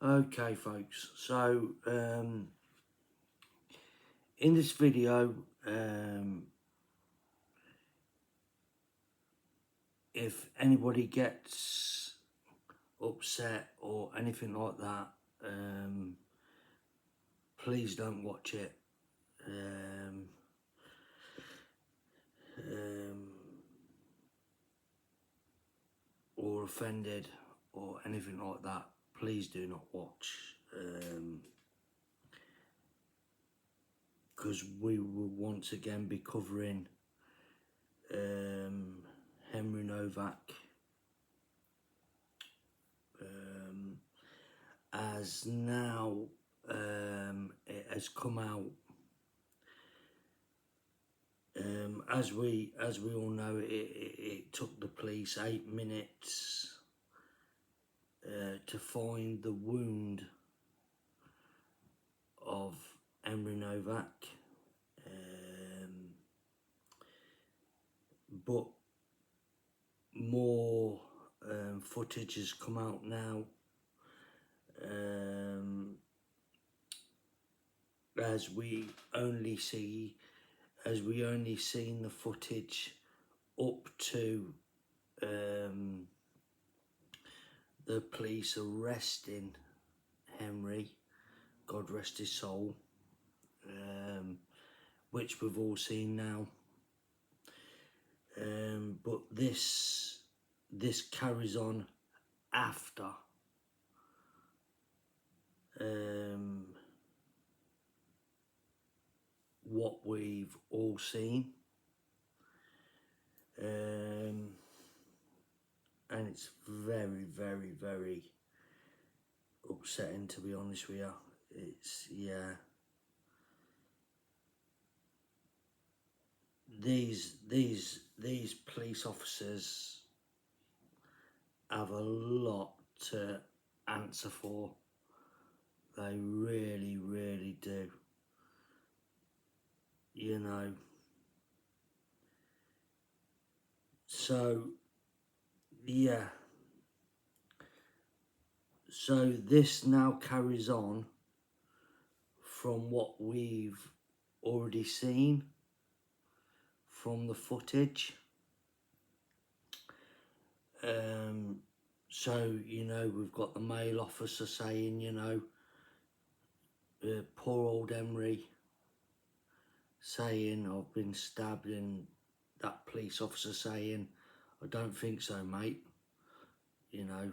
Okay folks, so in this video, if anybody gets upset or anything like that, please don't watch it. Or offended or anything like that, please do not watch, because we will once again be covering Henry Nowak, as now it has come out, as we all know, it took the police 8 minutes to find the wound of Henry Nowak, but more footage has come out now, as we only seen the footage up to the police arresting Henry, God rest his soul, which we've all seen now. But this carries on after what we've all seen, and it's very, very, very upsetting, to be honest with you. It's, yeah, these police officers have a lot to answer for. They really, really do. You know. So, yeah. So this now carries on from what we've already seen from the footage. So, you know, we've got the male officer saying, you know, poor old Henry saying, I've been stabbed, and that police officer saying, I don't think so, mate. You know,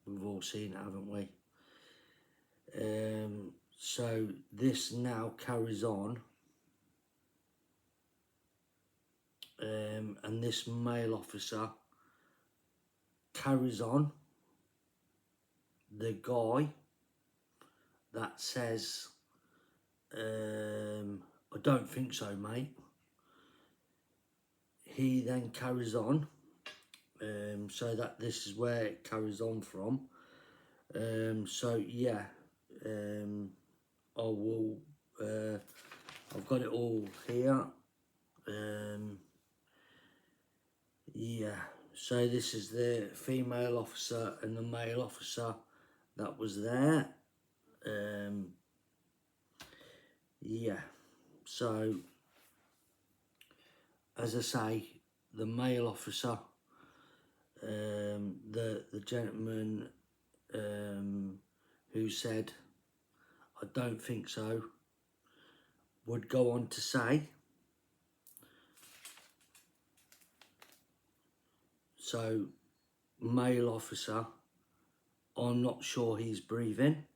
we've all seen it, haven't we? So this now carries on, and this male officer carries on the guy that says, I don't think so, mate. He then carries on, so that this is where it carries on from. So yeah, I will, I've got it all here. Yeah, so this is the female officer and the male officer that was there. Yeah, so as I say, the male officer, the gentleman who said, I don't think so, would go on to say, so male officer, I'm not sure he's breathing.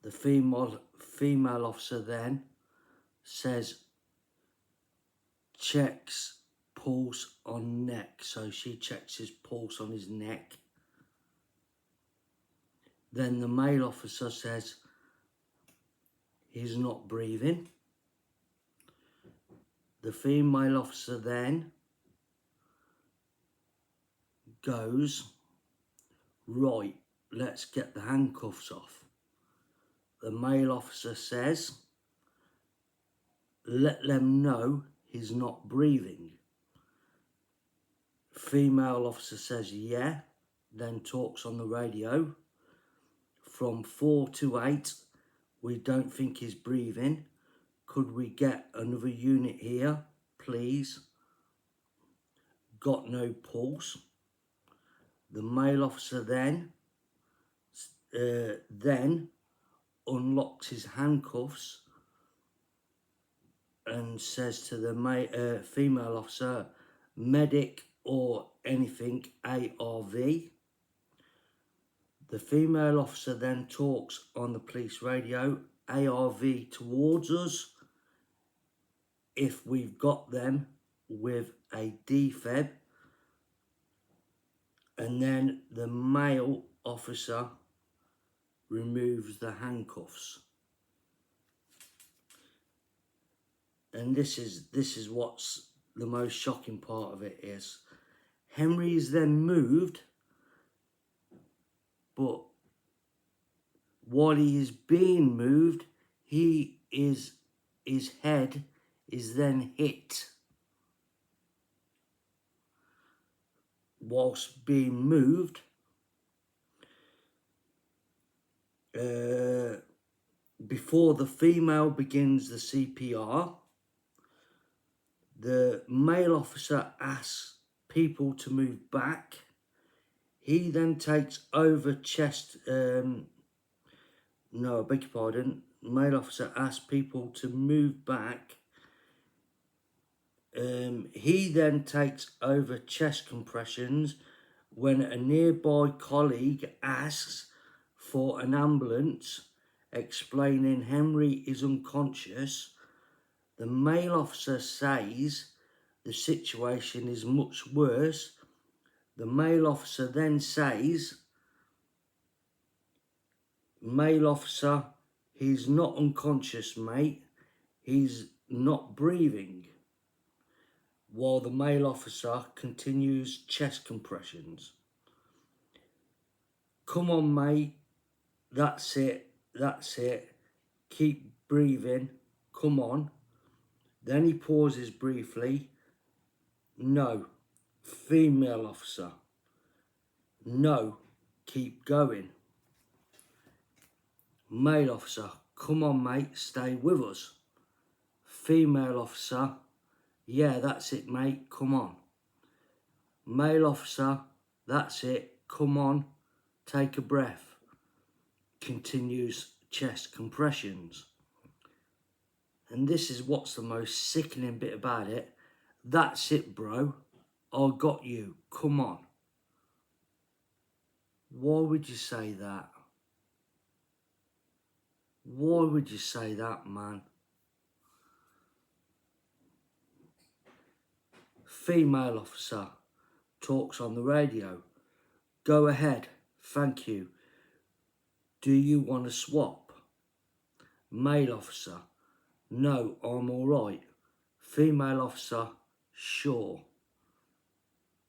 The female officer then says, checks pulse on neck. So she checks his pulse on his neck. Then the male officer says, he's not breathing. The female officer then goes, right, let's get the handcuffs off. The male officer says, let them know he's not breathing. Female officer says, yeah, then talks on the radio from 4 to 8. We don't think he's breathing. Could we get another unit here, please? Got no pulse. The male officer then unlocks his handcuffs and says to the female officer, medic or anything, ARV. The female officer then talks on the police radio, ARV towards us if we've got them with a defib. And then the male officer removes the handcuffs. And this is what's the most shocking part of it is. Henry is then moved, but while he is being moved, his head is then hit whilst being moved. Before the female begins the CPR, the male officer asks people to move back. He then takes over chest, no, I beg your pardon, male officer asks people to move back. He then takes over chest compressions when a nearby colleague asks for an ambulance, explaining Henry is unconscious. The male officer says the situation is much worse. The male officer then says, male officer, he's not unconscious, mate. He's not breathing. While the male officer continues chest compressions. Come on, mate. That's it. That's it. Keep breathing. Come on. Then he pauses briefly. No. Female officer. No. Keep going. Male officer. Come on, mate. Stay with us. Female officer. Yeah, that's it, mate. Come on. Male officer. That's it. Come on. Take a breath. Continues chest compressions. And this is what's the most sickening bit about it. That's it, bro. I got you. Come on. Why would you say that? Why would you say that, man? Female officer talks on the radio. Go ahead. Thank you. Do you want to swap? Male officer. No, I'm all right. Female officer. Sure.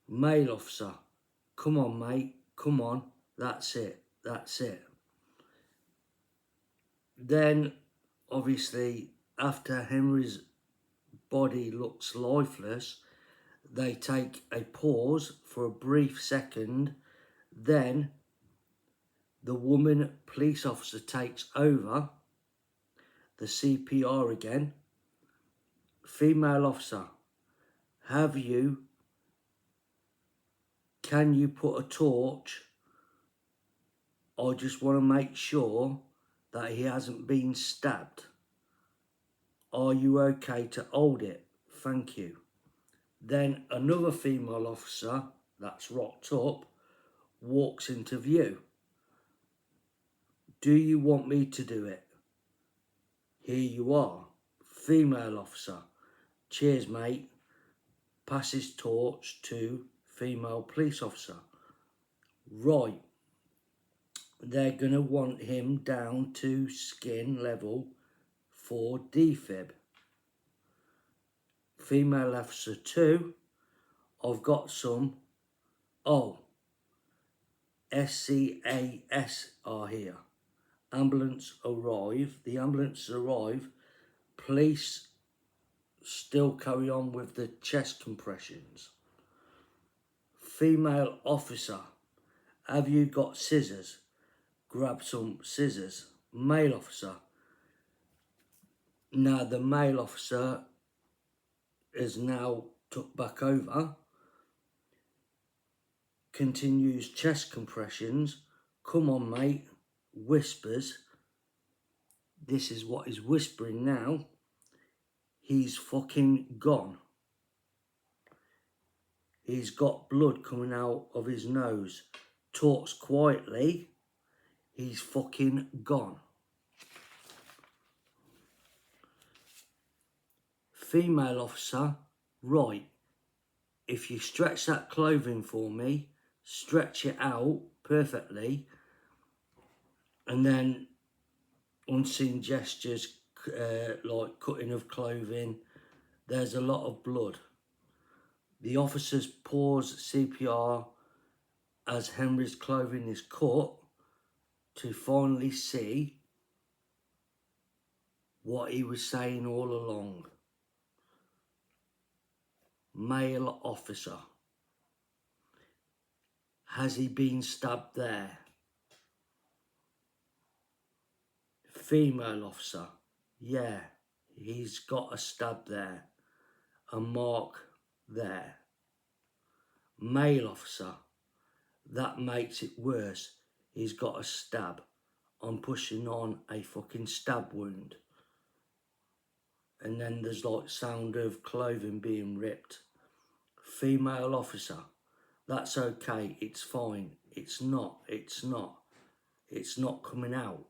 Male officer. Come on, mate. Come on. That's it. That's it. Then, obviously, after Henry's body looks lifeless, they take a pause for a brief second. Then the woman police officer takes over the CPR again. Female officer, can you put a torch? I just want to make sure that he hasn't been stabbed. Are you okay to hold it? Thank you. Then another female officer that's rocked up walks into view. Do you want me to do it? Here you are. Female officer. Cheers, mate. Passes torch to female police officer. Right. They're going to want him down to skin level for defib. Female officer 2. I've got some. Oh. SCAS are here. Ambulance arrive. The ambulance arrive. Police still carry on with the chest compressions. Female officer, have you got scissors? grabbed some scissors. Male officer. Now the male officer is now took back over, continues chest compressions. Come on, mate. Whispers. This is what he's whispering now. He's fucking gone. He's got blood coming out of his nose. Talks quietly. He's fucking gone. Female officer, right. If you stretch that clothing for me, stretch it out perfectly, and then unseen gestures like cutting of clothing, there's a lot of blood. The officers pause CPR as Henry's clothing is cut to finally see what he was saying all along. Male officer. Has he been stabbed there? Female officer. Yeah, he's got a stab there. A mark there. Male officer. That makes it worse. He's got a stab. I'm pushing on a fucking stab wound. And then there's like sound of clothing being ripped. Female officer. That's okay. It's fine. It's not. It's not coming out.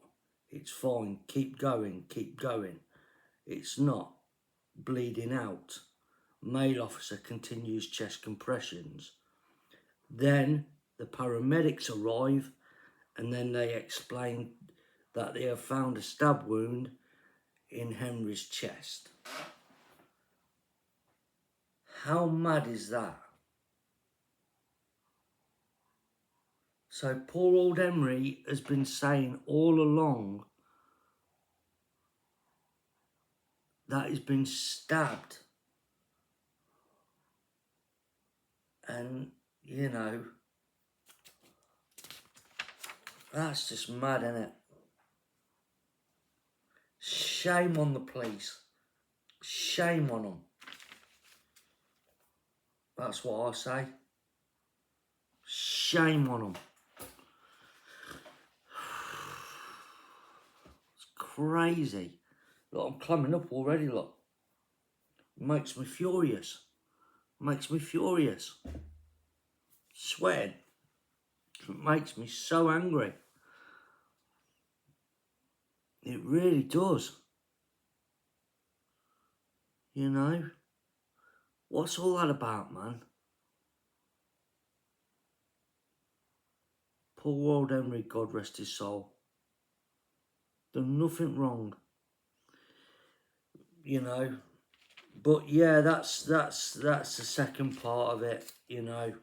It's fine. Keep going. Keep going. It's not bleeding out. Male officer continues chest compressions. Then the paramedics arrive and then they explain that they have found a stab wound in Henry's chest. How mad is that? So poor old Henry has been saying all along that he's been stabbed. And, you know, that's just mad, isn't it? Shame on the police. Shame on them. That's what I say. Shame on them. It's crazy. Look, I'm climbing up already, look. It makes me furious. It makes me furious. Sweating. It makes me so angry. It really does. You know? What's all that about, man? Poor old Henry, God rest his soul. Done nothing wrong. You know? But yeah, that's the second part of it, you know.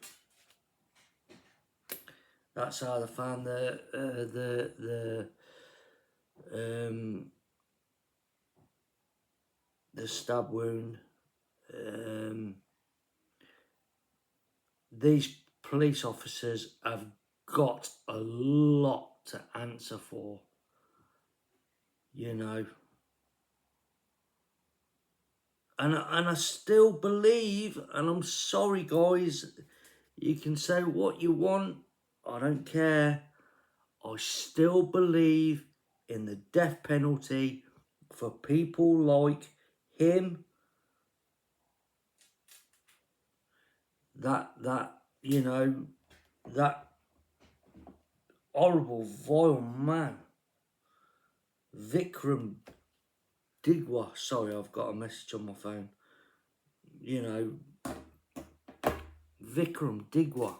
That's how they found the stab wound. These police officers have got a lot to answer for, you know. And I still believe, and I'm sorry guys, you can say what you want, I don't care. I still believe in the death penalty for people like him. That you know, that horrible, vile man. Vikram Digwa. Sorry, I've got a message on my phone. You know, Vikram Digwa.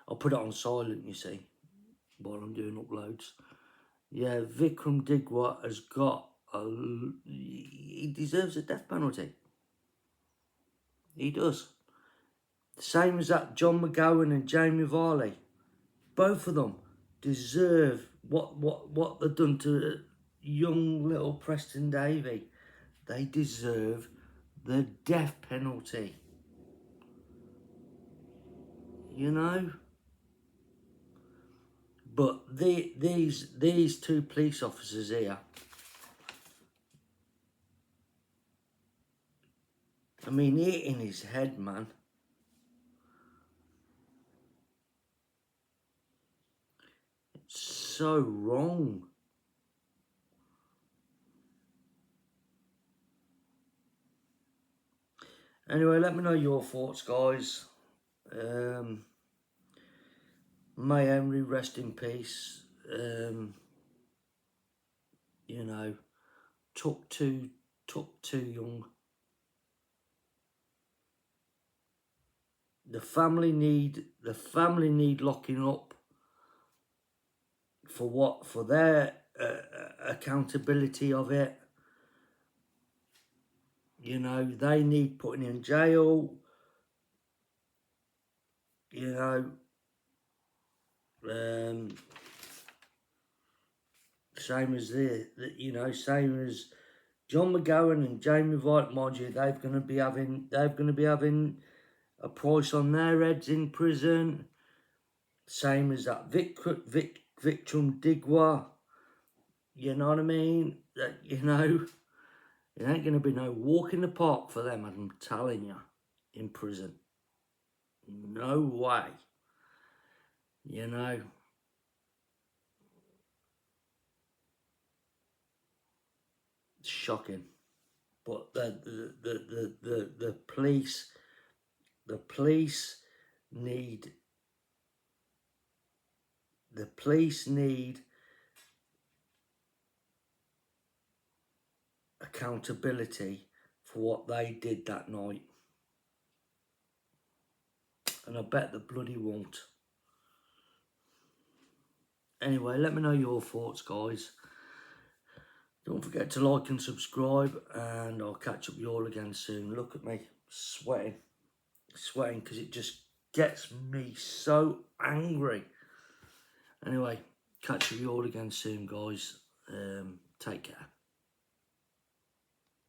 I'll put it on silent, you see, while I'm doing uploads. Yeah, Vikram Digwa has got he deserves a death penalty. He does. The same as that John McGowan and Jamie Varley. Both of them deserve what they've done to young little Preston Davey. They deserve the death penalty. You know? But these two police officers here, I mean, hitting his head, man. It's so wrong. Anyway, let me know your thoughts, guys. May Henry rest in peace. You know, took too young. The family need locking up for their accountability of it. You know, they need putting in jail. You know, same as same as John McGowan and Jamie White, mind you, they're going to be having a price on their heads in prison. Same as that Victrum Digwa. You know what I mean? That, you know, it ain't going to be no walk in the park for them, I'm telling you, in prison. No way. You know. It's shocking. But the police need accountability for what they did that night. And I bet the bloody won't. Anyway, let me know your thoughts, guys. Don't forget to like and subscribe, and I'll catch up with you all again soon. Look at me, sweating because it just gets me so angry. Anyway, catch up with you all again soon, guys. Take care.